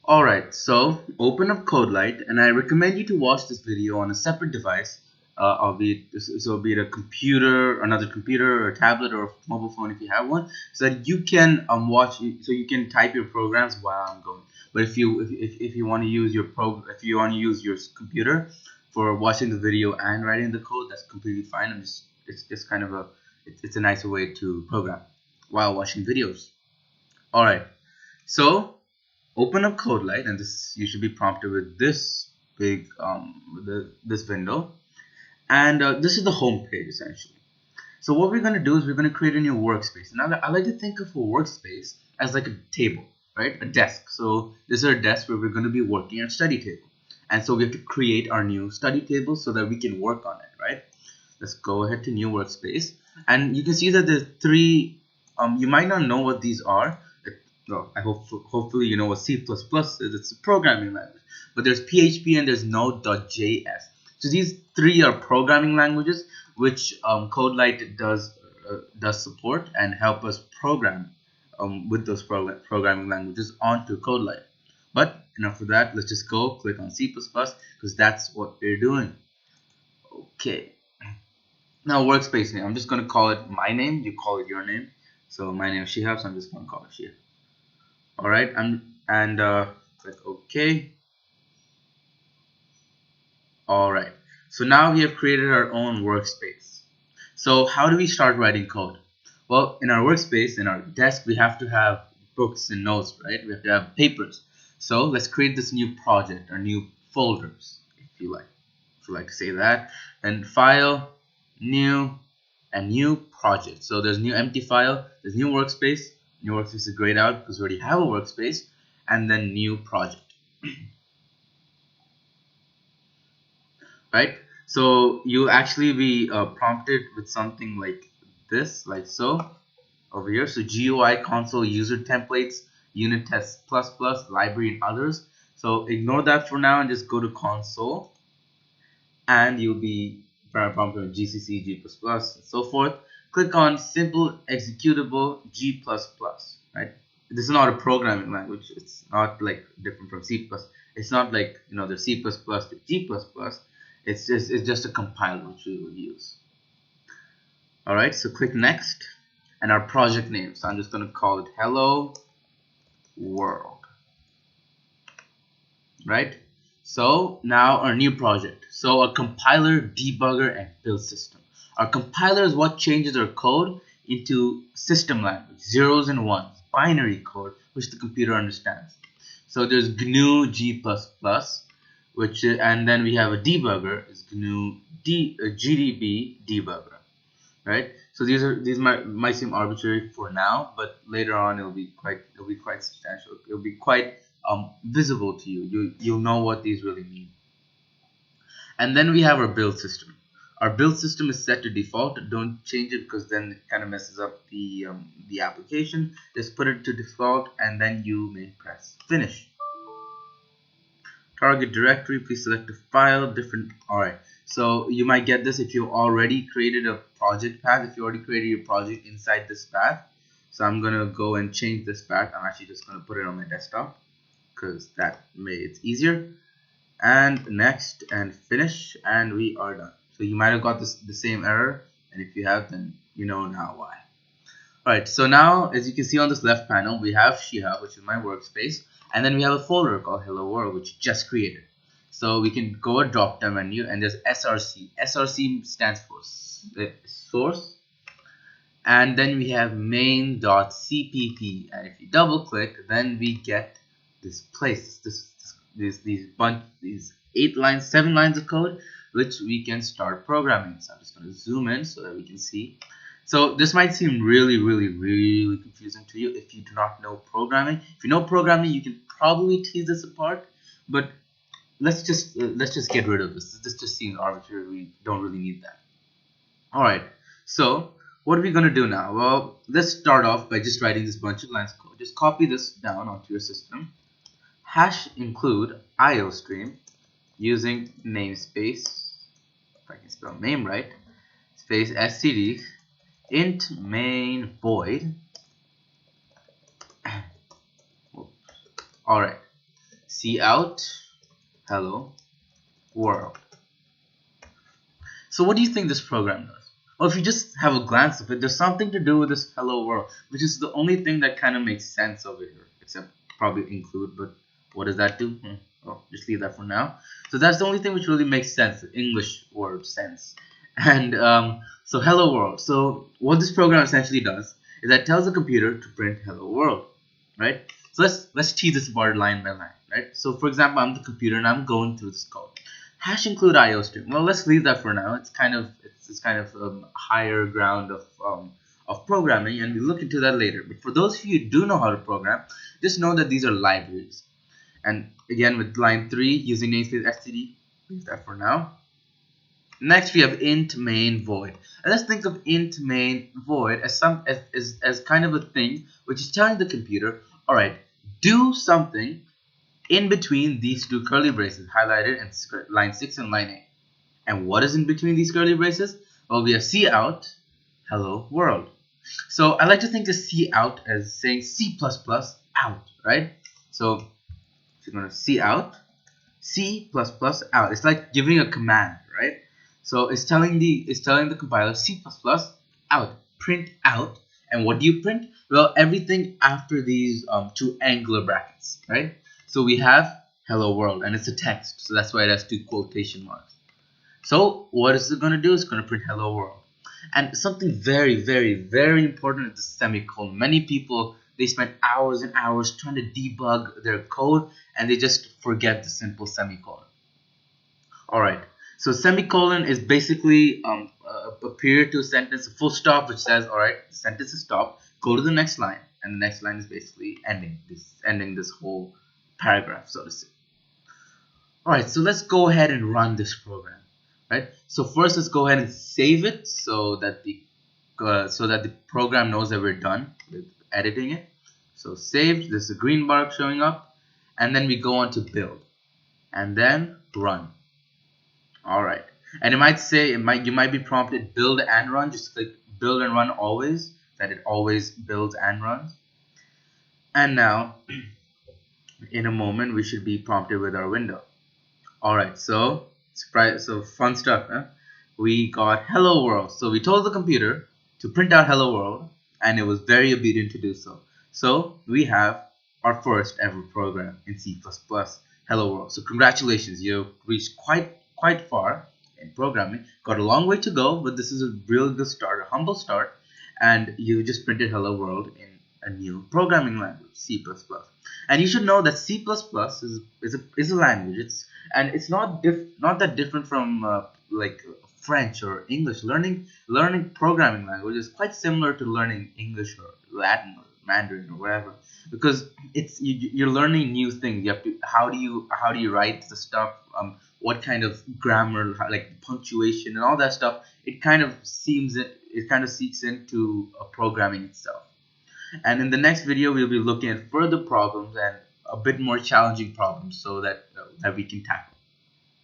Alright, so open up CodeLight, and I recommend you to watch this video on a separate device, be it a computer, another computer, or a tablet, or a mobile phone if you have one, so that you can so you can type your programs while I'm going. But if you want to use your computer for watching the video and writing the code, that's completely fine. It's just kind of it's a nicer way to program while watching videos. Alright, so open up CodeLight, and this you should be prompted with this big this window, and this is the home page essentially. So what we're going to do is we're going to create a new workspace. Now I like to think of a workspace as like a table, right? A desk. So this is our desk where we're going to be working, our study table, and so we have to create our new study table so that we can work on it, right? Let's go ahead to new workspace, and you can see that there's three. You might not know what these are. Well, hopefully you know what C++ is. It's a programming language. But there's PHP and there's Node.js. So these three are programming languages which CodeLight does support and help us program with those programming languages onto CodeLight. But enough of that. Let's just go click on C++ because that's what we're doing. Okay. Now workspace name. I'm just going to call it my name. You call it your name. So my name is Shehab, so I'm just going to call it Shehab. Alright, click OK. Alright, so now we have created our own workspace. So how do we start writing code? Well, in our workspace, in our desk, we have to have books and notes, right? We have to have papers. So let's create this new project or new folders, if you like to say that. And file, new, and new project. So there's new empty file, there's new workspace. New workspace is grayed out because we already have a workspace, and then new project. Right? So you'll actually be prompted with something like this, like so, over here. So GUI console user templates, unit test plus library and others. So ignore that for now and just go to console, and you'll be prompted with GCC, G++, and so forth. Click on simple executable G++, right? This is not a programming language. It's not like different from C++. It's not like the C++ to G++. It's just a compiler which we will use. All right, so click next, and our project name. So I'm just going to call it Hello World. Right? So now our new project. So a compiler, debugger, and build system. Our compiler is what changes our code into system language, zeros and ones, binary code, which the computer understands. So there's GNU G++, and then we have a debugger, is GNU GDB debugger, right? So these might seem arbitrary for now, but later on it'll be quite substantial. It'll be quite visible to you. You'll know what these really mean. And then we have our build system. Our build system is set to default. Don't change it because then it kind of messes up the application. Just put it to default, and then you may press finish. Target directory, please select a file, different. Alright, so you might get this if you already created a project path, if you already created your project inside this path. So I'm gonna go and change this path. I'm actually just gonna put it on my desktop because that made it easier. And next, and finish, and we are done. So you might have got the same error, and if you have, then you know now why. Alright, so now as you can see on this left panel, we have Shehab, which is my workspace, and then we have a folder called Hello World, which we just created. So we can go a drop down menu, and there's SRC. SRC stands for source, and then we have main.cpp, and if you double click, then we get this place, these 7 lines of code which we can start programming. So I'm just going to zoom in so that we can see. So this might seem really confusing to you if you do not know programming. If you know programming, you can probably tease this apart, but let's just get rid of this. This just seems arbitrary. We don't really need that. Alright, so what are we going to do now? Well, let's start off by just writing this bunch of lines of code. Just copy this down onto your system. Hash include iostream using namespace, if I can spell name right, space std int main void. Alright, out, hello world. So what do you think this program does? Well, if you just have a glance of it, there's something to do with this hello world, which is the only thing that kind of makes sense over here, except probably include, but what does that do? Well, just leave that for now. So that's the only thing which really makes sense, the English word sense. And so hello world. So what this program essentially does is that it tells the computer to print hello world, right? So let's tease this apart line by line, right? So for example, I'm the computer and I'm going through this code. Hash include IO string. Well, let's leave that for now. It's kind of higher ground of programming, and we'll look into that later. But for those of you who do know how to program, just know that these are libraries. And again, with line 3, using namespace std, leave that for now. Next, we have int main void. And let's think of int main void as kind of a thing which is telling the computer, all right, do something in between these two curly braces highlighted in line 6 and line 8. And what is in between these curly braces? Well, we have cout hello world. So I like to think of cout as saying C++ out, right? So if you're going to cout C++ out, it's like giving a command, right? So it's telling the compiler C++ out, print out. And what do you print? Well, everything after these two angular brackets, right? So we have hello world, and it's a text, so that's why it has 2 quotation marks. So what is it going to do? It's going to print hello world. And something very, very, very important is the semicolon. Many people, they spend hours and hours trying to debug their code, and they just forget the simple semicolon. Alright, so semicolon is basically a period to a sentence, a full stop which says, alright, the sentence is stopped, go to the next line, and the next line is basically ending this whole paragraph, so to say. Alright, so let's go ahead and run this program. Right? So first, let's go ahead and save it so that the program knows that we're done with editing it. So saved. There's a green bar showing up, and then we go on to build, and then run. All right. And it might say you might be prompted build and run. Just click build and run always. That it always builds and runs. And now, in a moment, we should be prompted with our window. All right. So fun stuff, huh? We got hello world. So we told the computer to print out hello world, and it was very obedient to do so. So we have our first ever program in C++, hello world. So congratulations, you reached quite far in programming. Got a long way to go, but this is a really good start, a humble start, and you just printed hello world in a new programming language, C++. And you should know that C++ is a language. It's not that different from like French or English. Learning programming language is quite similar to learning English or Latin or Mandarin or whatever, because you're learning new things. You have to how do you write the stuff, what kind of grammar, like punctuation and all that stuff. It kind of seeks into programming itself. And in the next video, we'll be looking at further problems and a bit more challenging problems so that we can tackle.